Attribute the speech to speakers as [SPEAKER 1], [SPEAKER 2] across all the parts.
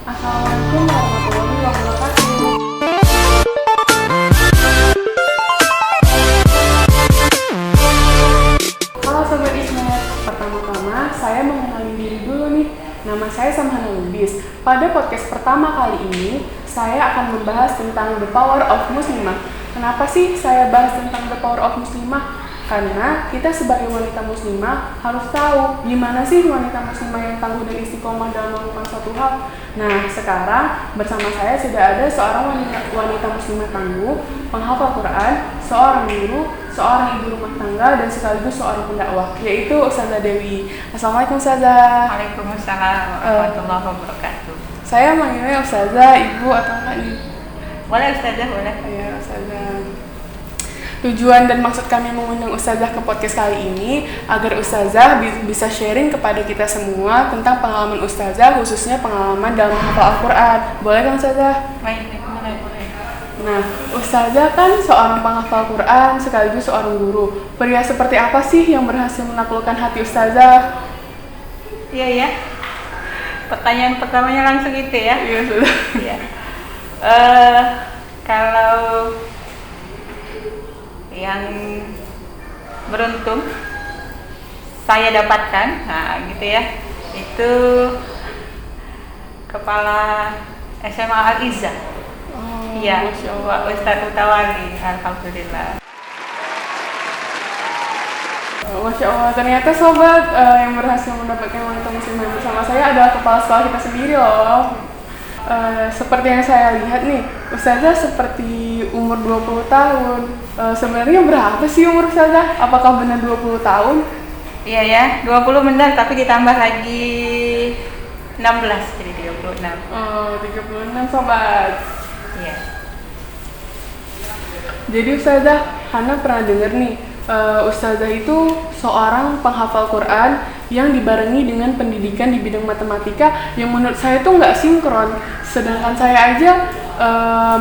[SPEAKER 1] Assalamualaikum warahmatullahi wabarakatuh. Halo Sobat Ismet, pertama-tama saya mengenalin diri dulu nih. Nama saya Samhana Lubis. Pada podcast pertama kali ini, saya akan membahas tentang the power of muslimah. Kenapa sih saya bahas tentang the power of muslimah? Karena kita sebagai wanita muslimah harus tahu gimana sih wanita muslimah yang tangguh dan istiqomah dalam melakukan suatu hal. Nah, sekarang bersama saya sudah ada seorang wanita muslimah tangguh, penghafal Quran, seorang guru, seorang ibu rumah tangga, dan sekaligus seorang pendakwah, yaitu Ustazah Dewi. Assalamualaikum Ustazah.
[SPEAKER 2] Waalaikumsalam warahmatullahi wabarakatuh.
[SPEAKER 1] Saya manggilnya Ustazah, Ibu, atau apa nih?
[SPEAKER 2] Boleh Ustazah, boleh.
[SPEAKER 1] Ya, Ustazah. Tujuan dan maksud kami mengundang Ustazah ke podcast kali ini agar Ustazah bisa sharing kepada kita semua tentang pengalaman Ustazah, khususnya pengalaman dalam menghafal Al-Quran. Boleh kan Ustazah?
[SPEAKER 2] Baik, boleh.
[SPEAKER 1] Nah, Ustazah kan seorang penghafal Quran sekaligus seorang guru. Pria seperti apa sih yang berhasil menaklukkan hati Ustazah?
[SPEAKER 2] Iya ya. Pertanyaan pertamanya langsung itu ya.
[SPEAKER 1] Iya, Ustazah.
[SPEAKER 2] Iya. Kalau yang beruntung saya dapatkan, nah gitu ya, itu kepala SMA Al-Izzah. Iya,
[SPEAKER 1] Masya Allah.
[SPEAKER 2] Pak Ustadz Utawali, alhamdulillah.
[SPEAKER 1] Masya Allah, ternyata sobat yang berhasil mendapatkan wanita muslimah bersama saya adalah kepala sekolah kita sendiri loh. Seperti yang saya lihat nih, Ustazah seperti umur 20 tahun. Sebenarnya berapa sih umur Ustazah? Apakah benar 20 tahun?
[SPEAKER 2] Iya ya, 20 benar, tapi ditambah lagi 16, jadi 36.
[SPEAKER 1] Oh, 36 sobat.
[SPEAKER 2] Iya.
[SPEAKER 1] Jadi Ustazah, Hana pernah dengar nih, Ustazah itu seorang penghafal Quran yang dibarengi dengan pendidikan di bidang matematika yang menurut saya tuh nggak sinkron. Sedangkan saya aja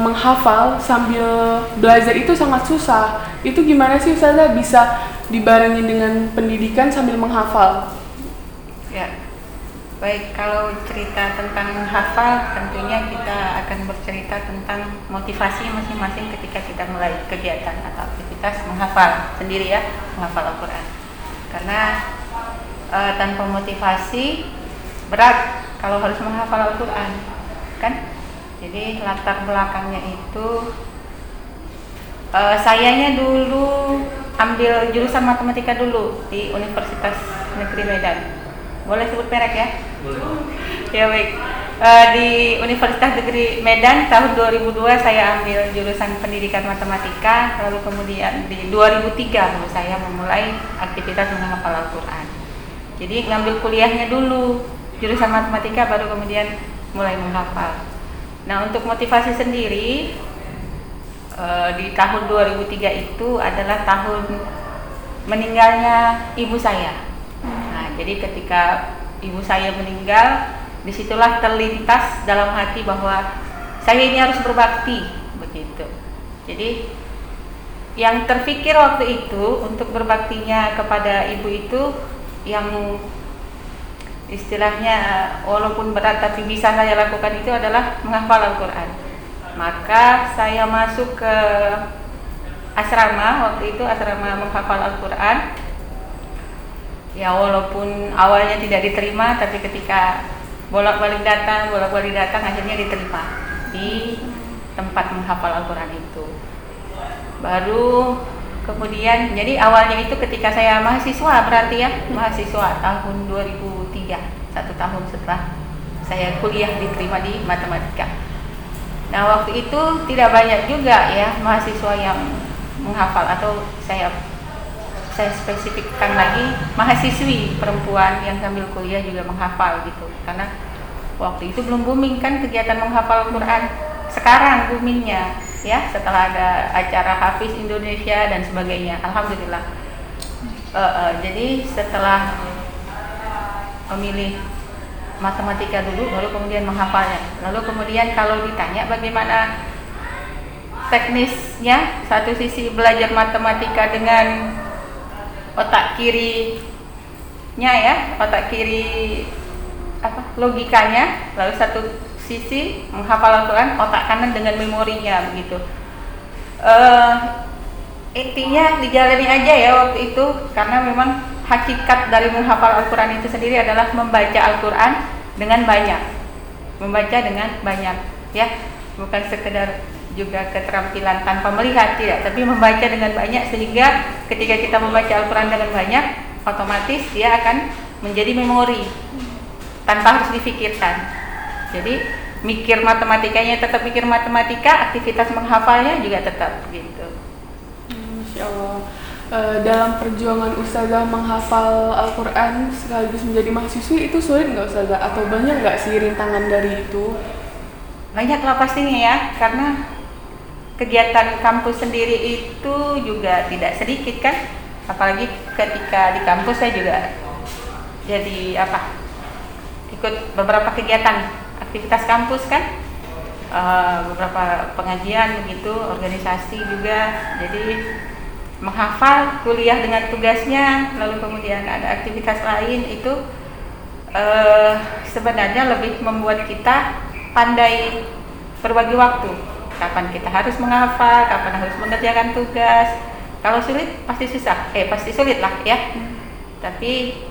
[SPEAKER 1] menghafal sambil belajar itu sangat susah. Itu gimana sih Ustazah bisa dibarengi dengan pendidikan sambil menghafal?
[SPEAKER 2] Ya. Baik, kalau cerita tentang menghafal, tentunya kita akan bercerita tentang motivasi masing-masing ketika kita mulai kegiatan atau aktivitas menghafal sendiri ya, menghafal Al-Quran. Karena tanpa motivasi berat kalau harus menghafal Al-Quran, kan? Jadi latar belakangnya itu sayanya dulu ambil jurusan matematika dulu di Universitas Negeri Medan. Boleh sebut merek ya? Boleh. Ya baik. Di Universitas Negeri Medan tahun 2002 saya ambil jurusan pendidikan matematika, lalu kemudian di 2003 lalu saya memulai aktivitas menghafal Al-Quran. Jadi ngambil kuliahnya dulu jurusan matematika, baru kemudian mulai menghafal. Nah, untuk motivasi sendiri di tahun 2003 itu adalah tahun meninggalnya ibu saya. Nah, jadi ketika ibu saya meninggal, disitulah terlintas dalam hati bahwa saya ini harus berbakti, begitu. Jadi yang terpikir waktu itu untuk berbaktinya kepada ibu itu yang istilahnya walaupun berat tapi bisa saya lakukan itu adalah menghafal Al-Quran. Maka saya masuk ke asrama, waktu itu asrama menghafal Al-Quran. Ya walaupun awalnya tidak diterima, tapi ketika bolak-balik datang akhirnya diterima di tempat menghafal Al-Quran itu. Baru kemudian, jadi awalnya itu ketika saya mahasiswa, berarti ya mahasiswa tahun 2003, 1 tahun setelah saya kuliah diterima di matematika. Nah waktu itu tidak banyak juga ya mahasiswa yang menghafal, atau saya spesifikkan lagi mahasiswi perempuan yang sambil kuliah juga menghafal gitu, karena waktu itu belum booming kan kegiatan menghafal Al-Quran. Sekarang boomingnya ya, setelah ada acara Hafiz Indonesia dan sebagainya, alhamdulillah. Jadi setelah memilih matematika dulu, baru kemudian menghafalnya. Lalu kemudian kalau ditanya bagaimana teknisnya, satu sisi belajar matematika dengan otak kirinya ya, otak kiri logikanya, lalu satu sisi menghafal Al-Quran, otak kanan dengan memorinya begitu. Intinya dijalani aja ya waktu itu, karena memang hakikat dari menghafal Al-Quran itu sendiri adalah membaca Al-Quran dengan banyak, ya, bukan sekedar juga keterampilan tanpa melihat, tidak, tapi membaca dengan banyak, sehingga ketika kita membaca Al-Quran dengan banyak, otomatis dia akan menjadi memori tanpa harus difikirkan. Jadi mikir matematikanya tetap mikir matematika, aktivitas menghafalnya juga tetap gitu.
[SPEAKER 1] Masya Allah. Dalam perjuangan Ustazah menghafal Al-Quran sekaligus menjadi mahasiswi itu sulit nggak Ustazah? Atau banyak nggak sih rintangan dari itu?
[SPEAKER 2] Banyak lah pastinya ya, karena kegiatan kampus sendiri itu juga tidak sedikit kan. Apalagi ketika di kampus saya juga jadi ikut beberapa kegiatan aktivitas kampus kan, beberapa pengajian begitu, organisasi juga. Jadi menghafal, kuliah dengan tugasnya, lalu kemudian ada aktivitas lain, itu sebenarnya lebih membuat kita pandai berbagi waktu. Kapan kita harus menghafal, kapan harus mengerjakan tugas. Kalau sulit pasti susah, pasti sulit lah ya. Tapi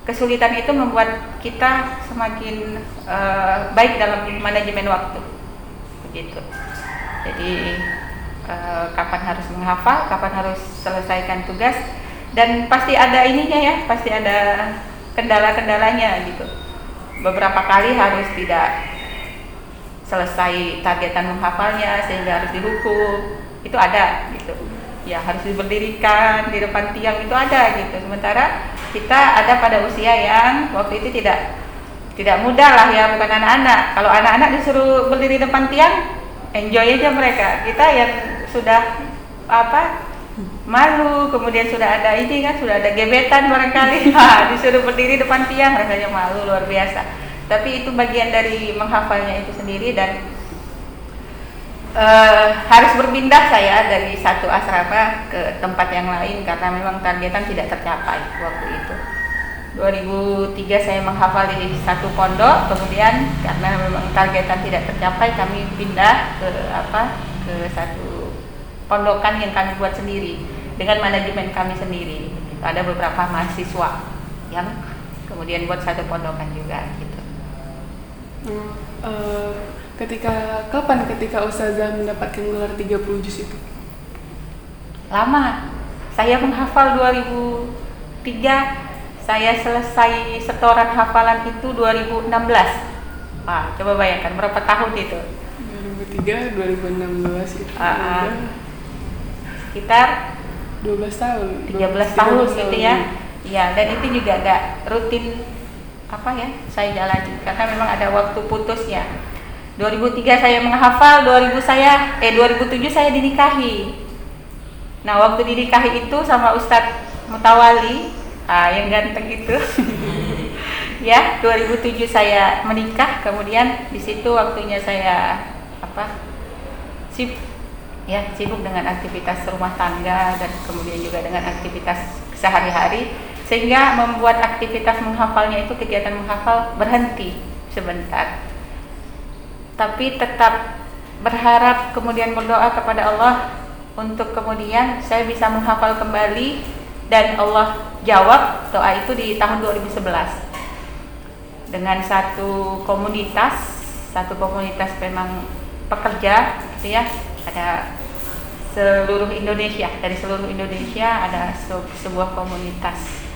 [SPEAKER 2] kesulitan itu membuat kita semakin baik dalam manajemen waktu, begitu. Jadi kapan harus menghafal, kapan harus selesaikan tugas, dan pasti ada ininya ya, pasti ada kendala-kendalanya gitu. Beberapa kali harus tidak selesai targetan menghafalnya sehingga harus dihukum, itu ada gitu. Ya harus diberdirikan di depan tiang, itu ada gitu. Sementara kita ada pada usia yang waktu itu tidak mudah lah ya, bukan anak-anak. Kalau anak-anak disuruh berdiri depan tiang, enjoy aja mereka. Kita yang sudah malu, kemudian sudah ada ini kan, sudah ada gebetan barangkali, disuruh berdiri depan tiang rasanya malu luar biasa. Tapi itu bagian dari menghafalnya itu sendiri, dan harus berpindah saya dari satu asrama ke tempat yang lain karena memang targetan tidak tercapai waktu itu. 2003 saya menghafal di satu pondok, kemudian karena memang targetan tidak tercapai, kami pindah ke satu pondokan yang kami buat sendiri dengan manajemen kami sendiri. Ada beberapa mahasiswa yang kemudian buat satu pondokan juga gitu.
[SPEAKER 1] Kapan ketika Ustazah mendapatkan gelar 30 juz itu?
[SPEAKER 2] Lama. Saya menghafal 2003, saya selesai setoran hafalan itu 2016. Coba bayangkan berapa tahun itu?
[SPEAKER 1] 2003, 2016 itu.
[SPEAKER 2] Sekitar
[SPEAKER 1] 12 tahun.
[SPEAKER 2] 13 tahun gitu ya. Ya, dan itu juga enggak rutin saya jalani karena memang ada waktu putusnya. 2003 saya menghafal, 2007 saya dinikahi. Nah, waktu dinikahi itu sama Ustadz Mutawali, yang ganteng itu. Ya, 2007 saya menikah, kemudian di situ waktunya saya sibuk dengan aktivitas rumah tangga dan kemudian juga dengan aktivitas sehari-hari, sehingga membuat aktivitas menghafalnya itu, kegiatan menghafal berhenti sebentar. Tapi tetap berharap, kemudian berdoa kepada Allah untuk kemudian saya bisa menghafal kembali, dan Allah jawab doa itu di tahun 2011 dengan satu komunitas memang pekerja gitu ya, ada seluruh Indonesia, dari seluruh Indonesia ada sebuah komunitas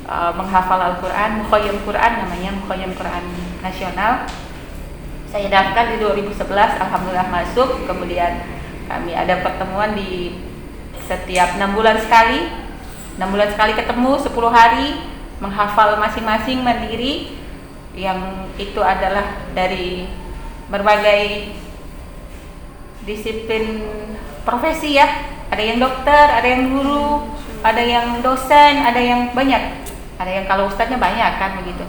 [SPEAKER 2] menghafal Al-Quran, Mukhayyam Quran namanya, Mukhayyam Quran Nasional. Saya daftar di 2011, alhamdulillah masuk. Kemudian kami ada pertemuan di setiap 6 bulan sekali. 6 bulan sekali ketemu 10 hari, menghafal masing-masing mandiri, yang itu adalah dari berbagai disiplin profesi ya. Ada yang dokter, ada yang guru, ada yang dosen, ada yang banyak. Ada yang kalau ustadznya banyak kan begitu.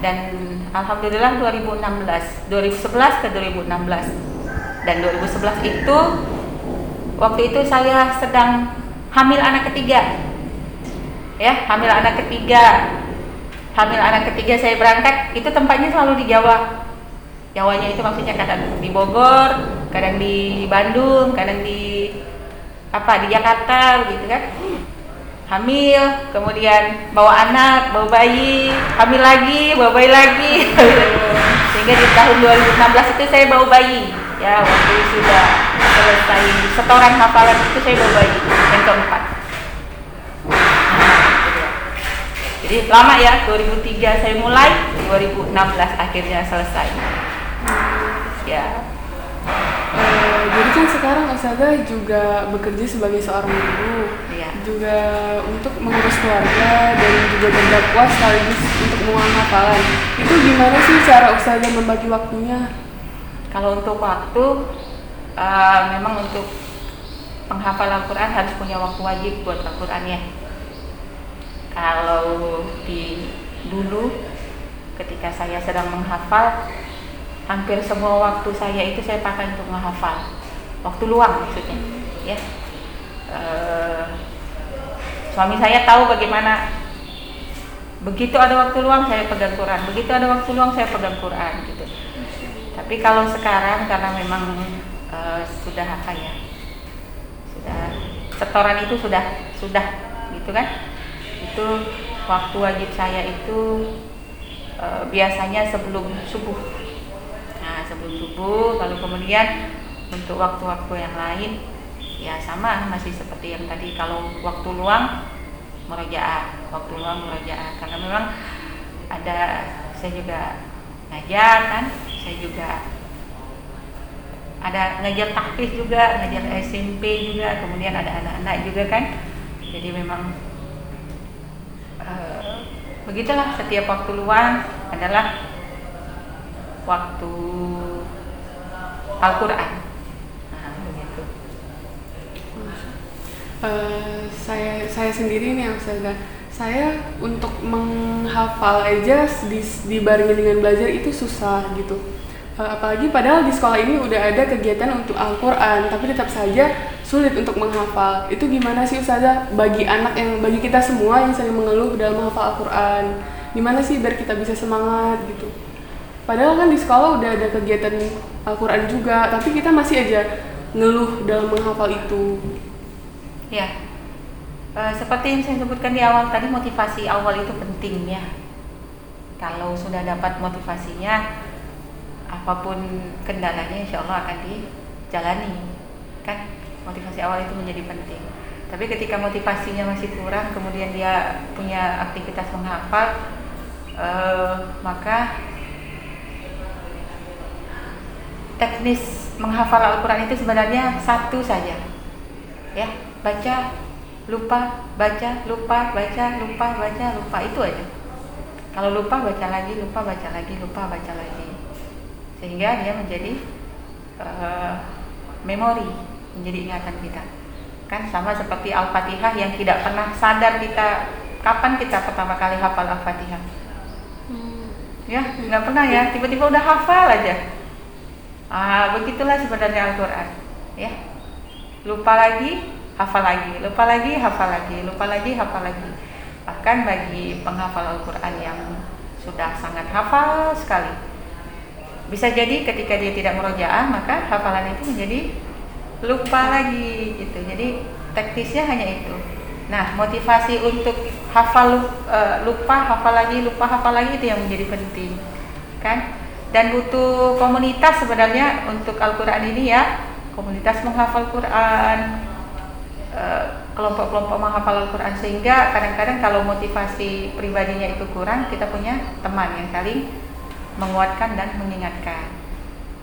[SPEAKER 2] Dan alhamdulillah 2011 ke 2016. Dan 2011 itu waktu itu saya sedang hamil anak ketiga. Ya, hamil anak ketiga saya berangkat, itu tempatnya selalu di Jawa. Jawanya itu maksudnya kadang di Bogor, kadang di Bandung, kadang di di Jakarta gitu kan. Hamil, kemudian bawa anak, bawa bayi, hamil lagi, bawa bayi lagi. Sehingga di tahun 2016 itu saya bawa bayi. Ya, waktu sudah selesai setoran hafalan itu saya bawa bayi yang keempat. Jadi lama ya, 2003 saya mulai, 2016 akhirnya selesai. Ya.
[SPEAKER 1] Jadi kan sekarang Ustazah juga bekerja sebagai seorang guru, juga untuk mengurus keluarga dan juga berdakwah sekaligus untuk mengulang hafalan. Itu gimana sih cara Ustazah membagi waktunya?
[SPEAKER 2] Kalau untuk waktu, memang untuk penghafal Al-Quran harus punya waktu wajib buat Al-Quran ya. Kalau dulu ketika saya sedang menghafal, hampir semua waktu saya itu saya pakai untuk menghafal. Waktu luang maksudnya, ya. Suami saya tahu bagaimana. Begitu ada waktu luang saya pegang Quran, begitu ada waktu luang saya pegang Quran gitu. Tapi kalau sekarang karena memang sudah setoran itu sudah gitu kan. Itu waktu wajib saya itu biasanya sebelum subuh. Nah, sebelum subuh, lalu kemudian untuk waktu-waktu yang lain ya sama, masih seperti yang tadi. Kalau waktu luang murojaah, karena memang saya juga ngajar kan, saya juga ada ngajar tahfiz juga, ngajar SMP juga, kemudian ada anak-anak juga kan. Jadi memang begitulah, setiap waktu luang adalah waktu Al-Quran. Nah, begitu.
[SPEAKER 1] Saya sendiri nih Ustazah, saya untuk menghafal aja dibarengi dengan belajar itu susah gitu. Apalagi padahal di sekolah ini udah ada kegiatan untuk Al-Quran, tapi tetap saja sulit untuk menghafal. Itu gimana sih Ustazah bagi kita semua yang sering mengeluh dalam menghafal Al-Quran? Gimana sih biar kita bisa semangat gitu? Padahal kan di sekolah udah ada kegiatan Al-Quran juga, tapi kita masih aja ngeluh dalam menghafal itu.
[SPEAKER 2] Ya, seperti yang saya sebutkan di awal tadi, motivasi awal itu penting ya. Kalau sudah dapat motivasinya, apapun kendalanya insya Allah akan dijalani. Kan motivasi awal itu menjadi penting. Tapi ketika motivasinya masih kurang, kemudian dia punya aktivitas menghafal, maka teknis menghafal Al-Quran itu sebenarnya satu saja, ya, baca, lupa, baca, lupa, baca, lupa, baca, lupa, itu aja. Kalau lupa, baca lagi, lupa, baca lagi, lupa, baca lagi, sehingga dia menjadi memori, menjadi ingatan kita. Kan sama seperti Al-Fatihah yang tidak pernah sadar kita kapan kita pertama kali hafal Al-Fatihah. Ya, nggak pernah ya, tiba-tiba udah hafal aja. Begitulah sebenarnya Al-Quran, ya. Lupa lagi, hafal lagi, lupa lagi, hafal lagi, lupa lagi, hafal lagi. Bahkan bagi penghafal Al-Quran yang sudah sangat hafal sekali, bisa jadi ketika dia tidak murojaah, maka hafalan itu menjadi lupa lagi gitu. Jadi teknisnya hanya itu. Nah, motivasi untuk lupa, hafal lagi, lupa, hafal lagi itu yang menjadi penting, kan? Dan butuh komunitas sebenarnya untuk Al-Quran ini ya, komunitas menghafal Quran, kelompok-kelompok menghafal Al-Quran, sehingga kadang-kadang kalau motivasi pribadinya itu kurang, kita punya teman yang saling menguatkan dan mengingatkan.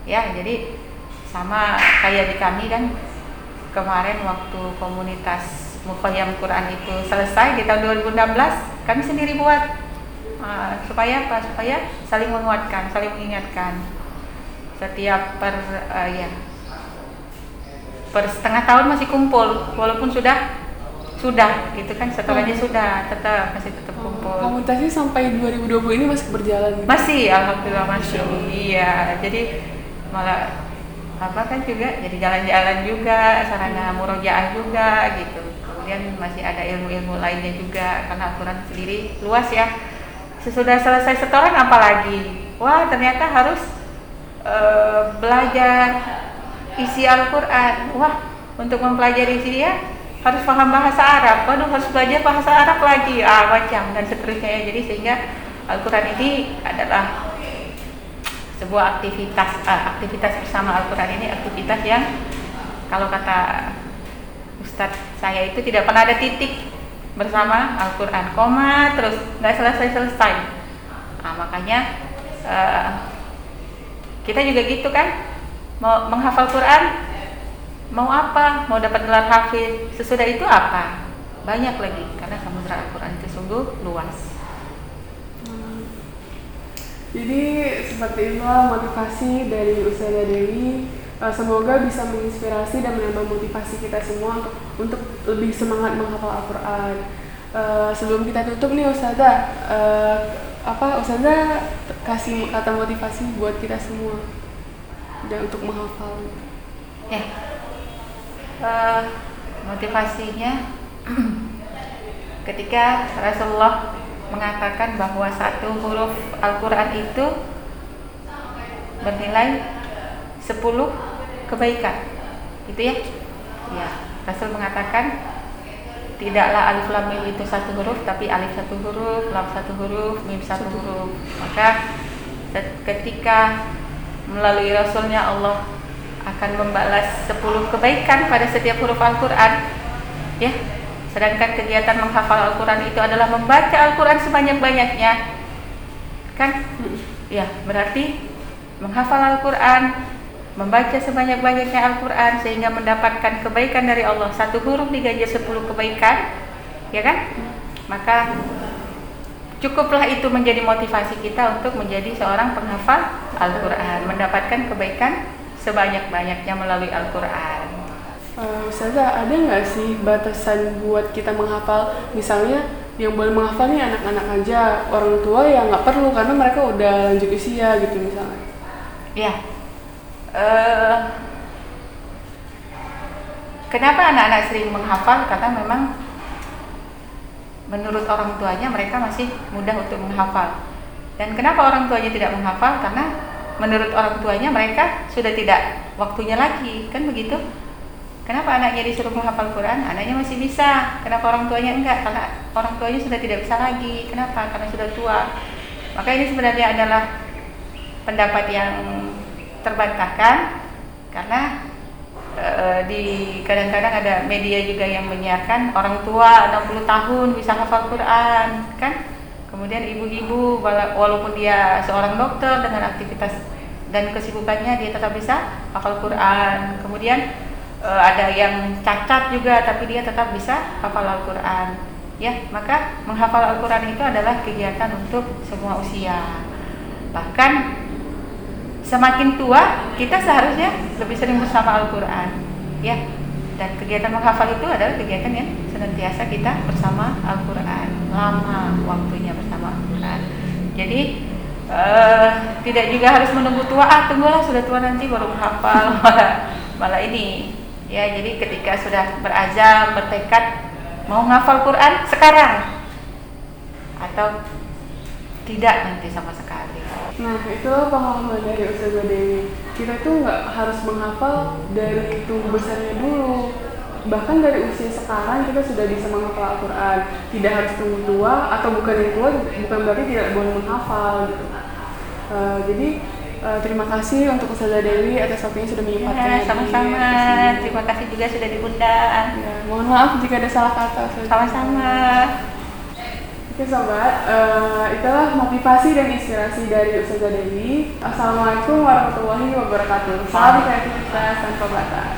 [SPEAKER 2] Ya, jadi sama kayak di kami kan, kemarin waktu komunitas Muqayyam Quran itu selesai di tahun 2016, kami sendiri buat. Supaya saling menguatkan, saling mengingatkan. Setiap per setengah tahun masih kumpul, walaupun sudah gitu kan, setorannya sudah masih tetap kumpul.
[SPEAKER 1] Komunitasnya sampai 2020 ini masih berjalan gitu?
[SPEAKER 2] Masih, alhamdulillah masih. Iya, jadi malah kan juga jadi jalan-jalan juga, sarana murojaah juga gitu. Kemudian masih ada ilmu-ilmu lainnya juga, karena Al-Quran sendiri luas ya. Sesudah selesai setoran apalagi? Wah, ternyata harus belajar isi Al-Quran. Wah, untuk mempelajari isi dia harus paham bahasa Arab. Waduh, harus belajar bahasa Arab lagi, macam dan seterusnya ya. Jadi sehingga Al-Quran ini adalah sebuah aktivitas bersama Al-Quran ini aktivitas yang kalau kata Ustadz saya itu tidak pernah ada titik bersama Al-Quran, koma terus nggak selesai. Makanya kita juga gitu kan, mau menghafal Quran, mau apa, mau dapat gelar hafiz, sesudah itu apa? Banyak lagi, karena samudra Al-Quran itu sungguh luas.
[SPEAKER 1] Jadi seperti itulah motivasi dari Ustazah Dewi. Semoga bisa menginspirasi dan menambah motivasi kita semua untuk lebih semangat menghafal Al-Quran. Sebelum kita tutup nih Ustazah, Ustazah kasih kata motivasi buat kita semua dan untuk menghafal.
[SPEAKER 2] Ya, motivasinya ketika Rasulullah mengatakan bahwa satu huruf Al-Quran itu bernilai 10 kebaikan, gitu ya. Ya, Rasul mengatakan tidaklah alif lam mim itu satu huruf, tapi alif satu huruf, lam satu huruf, mim satu huruf. Maka ketika melalui Rasulnya Allah akan membalas 10 kebaikan pada setiap huruf Al-Quran, ya. Sedangkan kegiatan menghafal Al-Quran itu adalah membaca Al-Quran sebanyak-banyaknya, kan? Ya, berarti menghafal Al-Quran, membaca sebanyak-banyaknya Al-Quran sehingga mendapatkan kebaikan dari Allah. Satu huruf diganjar 10 kebaikan, ya kan? Maka cukuplah itu menjadi motivasi kita untuk menjadi seorang penghafal Al-Quran, mendapatkan kebaikan sebanyak-banyaknya melalui Al-Quran.
[SPEAKER 1] Ustazah, ada nggak sih batasan buat kita menghafal? Misalnya yang boleh menghafal nih anak-anak aja, orang tua ya nggak perlu karena mereka udah lanjut usia gitu misalnya.
[SPEAKER 2] Ya, kenapa anak-anak sering menghafal? Karena memang menurut orang tuanya mereka masih mudah untuk menghafal. Dan kenapa orang tuanya tidak menghafal? Karena menurut orang tuanya mereka sudah tidak waktunya lagi, kan begitu? Kenapa anaknya disuruh menghafal Quran? Anaknya masih bisa. Kenapa orang tuanya enggak? Karena orang tuanya sudah tidak bisa lagi. Kenapa? Karena sudah tua. Maka ini sebenarnya adalah pendapat yang terbantahkan, karena di kadang-kadang ada media juga yang menyiarkan orang tua 60 tahun bisa hafal Quran, kan? Kemudian ibu-ibu walaupun dia seorang dokter dengan aktivitas dan kesibukannya dia tetap bisa hafal Quran. Kemudian ada yang cacat juga tapi dia tetap bisa hafal Al-Quran, ya. Maka menghafal Al-Quran itu adalah kegiatan untuk semua usia. Bahkan semakin tua kita seharusnya lebih sering bersama Al-Quran, ya. Dan kegiatan menghafal itu adalah kegiatan yang senantiasa kita bersama Al-Quran, lama waktunya bersama Al-Quran. Jadi tidak juga harus menunggu tua, tunggulah sudah tua nanti baru menghafal, malah ini. Ya, jadi ketika sudah berazam, bertekad mau menghafal Quran sekarang atau tidak nanti sama sekali.
[SPEAKER 1] Nah, itulah pengalaman dari Ustazah Dewi. Kita tuh nggak harus menghafal dari tubuh besarnya dulu. Bahkan dari usia sekarang kita sudah bisa menghafal Al-Quran. Tidak harus tunggu tua, atau bukan yang tua bukan berarti tidak boleh menghafal gitu. Jadi terima kasih untuk Ustazah Dewi atas waktunya sudah menyempatkan.
[SPEAKER 2] Sama-sama. Terima kasih juga sudah diundang.
[SPEAKER 1] Ya, mohon maaf jika ada salah kata.
[SPEAKER 2] Sama-sama.
[SPEAKER 1] Oke sobat, itulah motivasi dan inspirasi dari Ustazah Dewi. Assalamualaikum warahmatullahi wabarakatuh. Salam kreativitas tanpa batas.